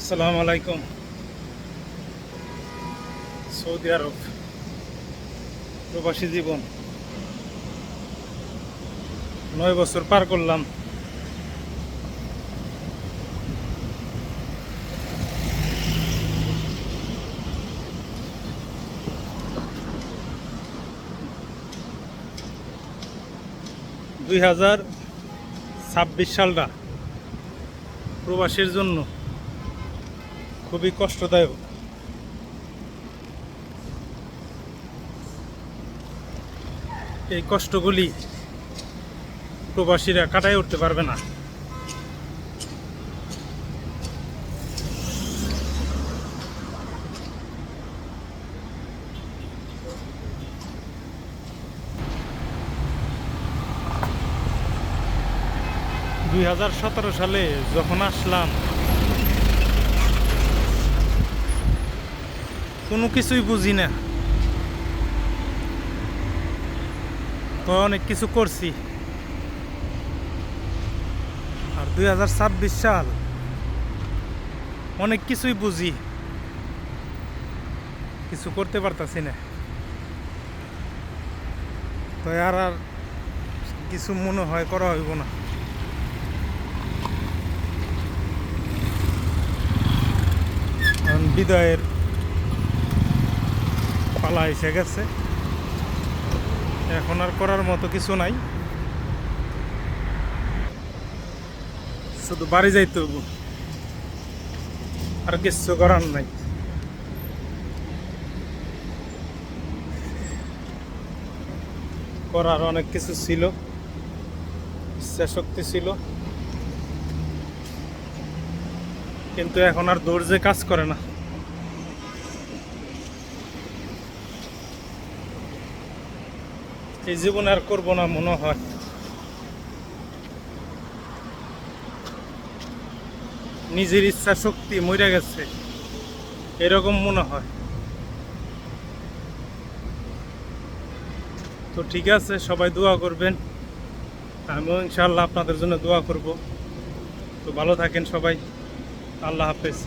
আসসালামু আলাইকুম। সৌদি আরব প্রবাসী জীবন 9 বছর পার করলাম। $2026 সালটা প্রবাসীর জন্য খুবই কষ্টদায়ক। এই কষ্টগুলি প্রবাসীরা কাটায় উঠতে পারবে না। $2017 সালে যখন আসলাম কোনো কিছুই বুঝি না, তো অনেক কিছু করছি। আর 2026 সাল অনেক কিছুই বুঝি, কিছু করতে পারতাছি না। তো আর আর কিছু মনে হয় করা হইব না। এখন বিদায়ের পালা এসে গেছে, এখন আর করার মতো কিছু নাই, শুধু বাড়ি যাইতে হইব, আর কিছু করার নাই। করার অনেক কিছু ছিল, ইচ্ছা শক্তি ছিল, কিন্তু এখন আর ধৈর্যে কাজ করে না। এই জীবন আর করবো না মনে হয়। নিজের ইচ্ছা শক্তি মরে গেছে এরকম মনে হয়। তো ঠিক আছে, সবাই দোয়া করবেন, আমিও ইনশাআল্লাহ আপনাদের জন্য দোয়া করব। তো ভালো থাকেন সবাই, আল্লাহ হাফেজ।